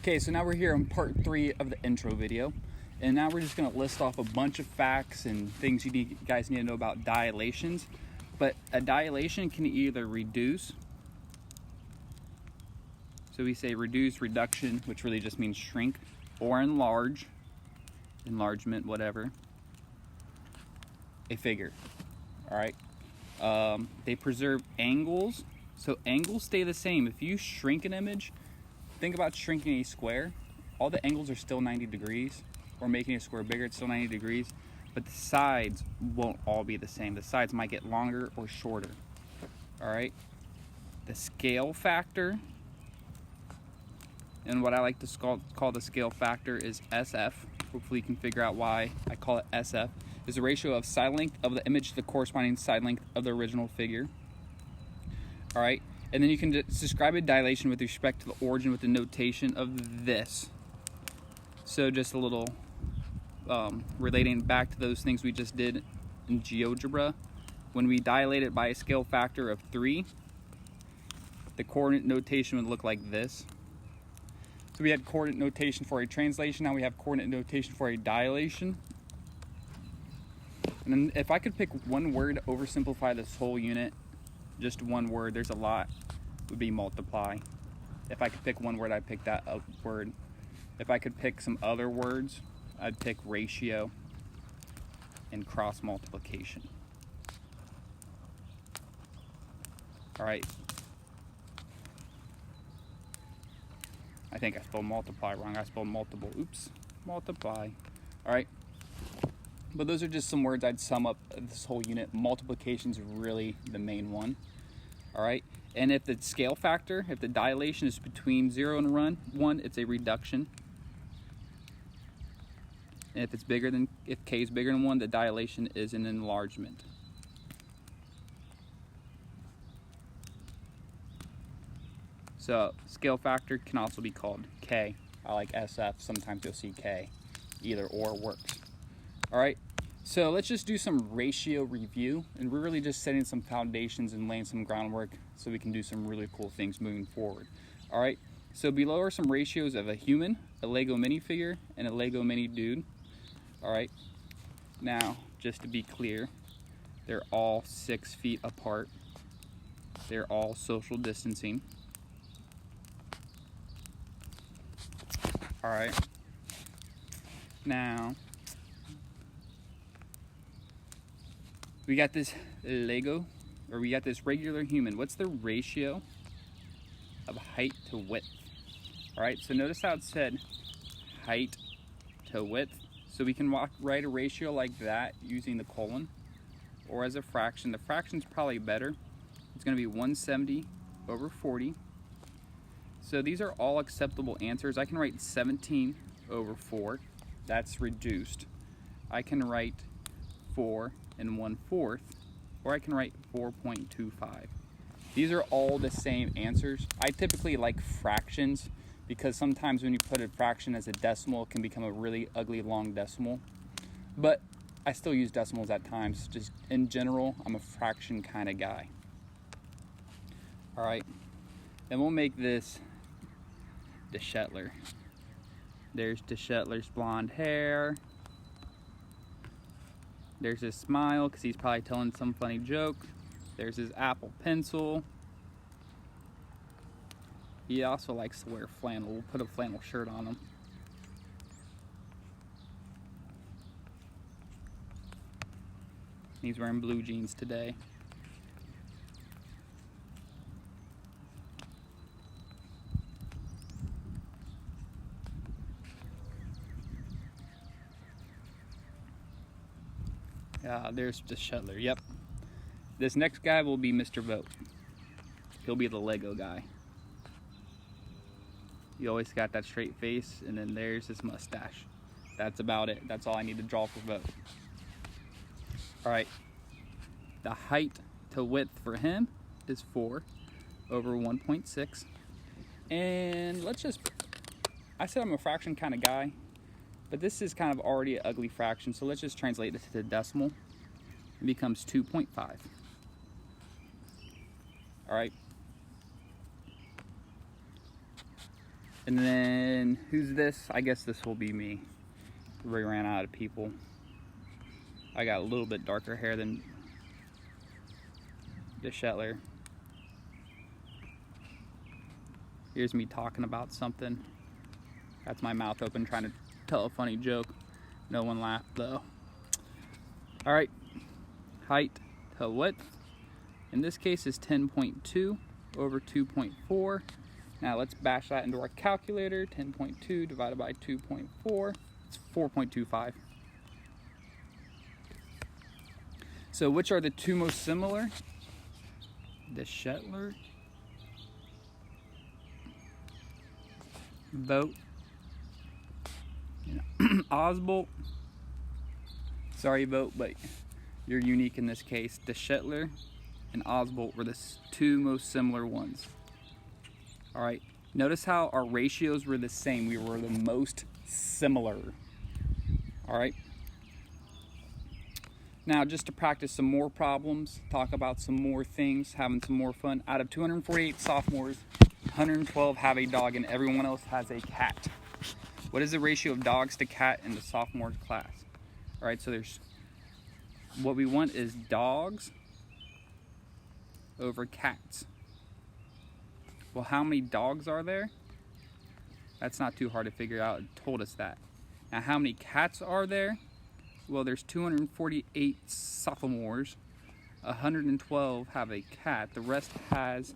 Okay, so now we're here on part 3 of the intro video, and now we're just going to list off a bunch of facts and things you guys need to know about dilations. But a dilation can either reduce, so we say reduce, reduction, which really just means shrink, or enlarge, enlargement, whatever, a figure. All right. They preserve angles, so angles stay the same. If you shrink an image, think about shrinking a square. All the angles are still 90 degrees, or making a square bigger, it's still 90 degrees, but the sides won't all be the same. The sides might get longer or shorter. All right. The scale factor, and what I like to call the scale factor is SF. Hopefully you can figure out why I call it SF. Is the ratio of side length of the image to the corresponding side length of the original figure. All right. And then you can describe a dilation with respect to the origin with the notation of this. So just a little relating back to those things we just did in GeoGebra. When we dilate it by a scale factor of 3, the coordinate notation would look like this. So we had coordinate notation for a translation, now we have coordinate notation for a dilation. And then if I could pick one word to oversimplify this whole unit, just one word, there's a lot, would be multiply. If I could pick one word, I'd pick that word. If I could pick some other words, I'd pick ratio and cross multiplication. All right. I think I spelled multiply wrong. I spelled multiple. Oops. Multiply. All right. But those are just some words I'd sum up this whole unit. Multiplication is really the main one. All right. And if the scale factor, if the dilation is between 0 and 1, it's a reduction. And if k is bigger than 1, the dilation is an enlargement. So scale factor can also be called K. I like SF. Sometimes you'll see K. Either or works. All right. So let's just do some ratio review, and we're really just setting some foundations and laying some groundwork so we can do some really cool things moving forward. All right. So below are some ratios of a human, a Lego minifigure, and a Lego mini dude. All right. Now, just to be clear, they're all 6 feet apart. They're all social distancing. All right. Now, we got this Lego, or we got this regular human. What's the ratio of height to width? All right, so notice how it said height to width. So we can write a ratio like that using the colon, or as a fraction. The fraction's probably better. It's gonna be 170 over 40. So these are all acceptable answers. I can write 17 over 4. That's reduced. I can write 4 and 1/4, or I can write 4.25. These are all the same answers. I typically like fractions because sometimes when you put a fraction as a decimal, it can become a really ugly long decimal. But I still use decimals at times. Just in general, I'm a fraction kind of guy. All right, then we'll make this the Shetler. There's the Shetler's blonde hair. There's his smile because he's probably telling some funny joke. There's his Apple Pencil. He also likes to wear flannel. We'll put a flannel shirt on him. He's wearing blue jeans today. There's the Shetler. Yep. This next guy will be Mr. Vote. He'll be the Lego guy. He always got that straight face, and then there's his mustache. That's about it. That's all I need to draw for Vote. All right. The height to width for him is 4 over 1.6. And I said I'm a fraction kind of guy, but this is kind of already an ugly fraction, so let's just translate this to the decimal. It becomes 2.5. All right. And then, who's this? I guess this will be me. We ran out of people. I got a little bit darker hair than the Shetler. Here's me talking about something. That's my mouth open trying to tell a funny joke. No one laughed though. All right, height to width. In this case is 10.2 over 2.4. Now let's bash that into our calculator. 10.2 divided by 2.4, it's 4.25. So which are the two most similar? The Shetler boat, Osbolt. Sorry, boat, but you're unique in this case. The Shetler and Osbolt were the two most similar ones. All right, notice how our ratios were the same. We were the most similar. All right. Now, just to practice some more problems, talk about some more things, having some more fun. Out of 248 sophomores, 112 have a dog and everyone else has a cat. What is the ratio of dogs to cat in the sophomore class? All right, so there's, what we want is dogs over cats. Well, how many dogs are there? That's not too hard to figure out. It told us that. Now, how many cats are there? Well, there's 248 sophomores. 112 have a cat. The rest has,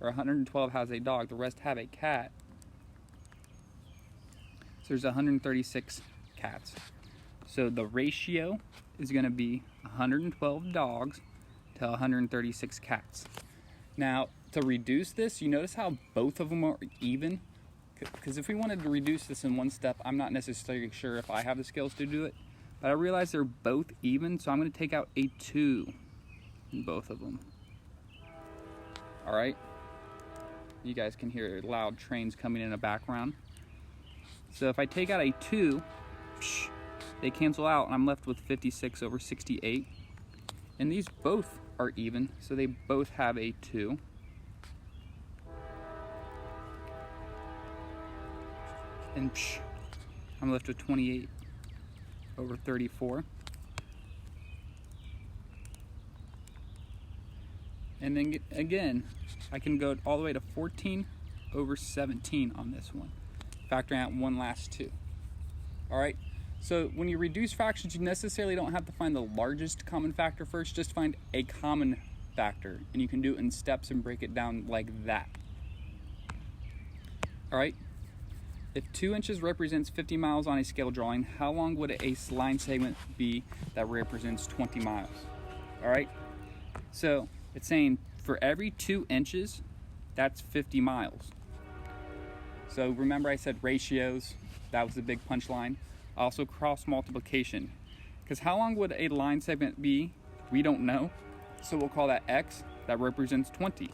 or 112 has a dog. The rest have a cat. So there's 136 cats. So the ratio is going to be 112 dogs to 136 cats. Now, to reduce this, you notice how both of them are even? Because if we wanted to reduce this in one step, I'm not necessarily sure if I have the skills to do it. But I realize they're both even, so I'm going to take out a 2 in both of them. All right? You guys can hear loud trains coming in the background. So if I take out a 2, they cancel out, and I'm left with 56 over 68. And these both are even, so they both have a 2. And I'm left with 28 over 34. And then again, I can go all the way to 14 over 17 on this one, factoring out one last 2. All right, so when you reduce fractions, you necessarily don't have to find the largest common factor first, just find a common factor, and you can do it in steps and break it down like that. All right. If 2 inches represents 50 miles on a scale drawing, how long would a line segment be that represents 20 miles? All right, so it's saying for every 2 inches, that's 50 miles. So remember I said ratios, that was the big punchline. Also cross multiplication, because how long would a line segment be? We don't know, so we'll call that X, that represents 20.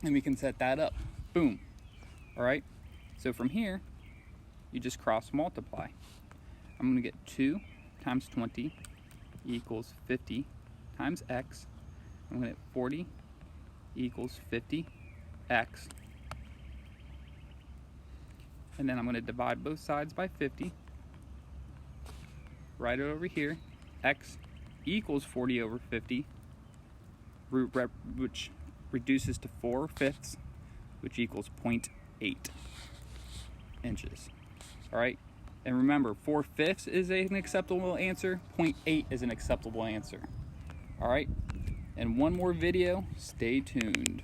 And we can set that up, boom. All right, so from here, you just cross multiply. I'm gonna get 2 times 20 equals 50 times X. I'm gonna get 40 equals 50X. And then I'm gonna divide both sides by 50. Write it over here, X equals 40 over 50, which reduces to 4/5, which equals 0.8 inches. All right, and remember 4/5 is an acceptable answer, 0.8 is an acceptable answer. All right, and one more video, stay tuned.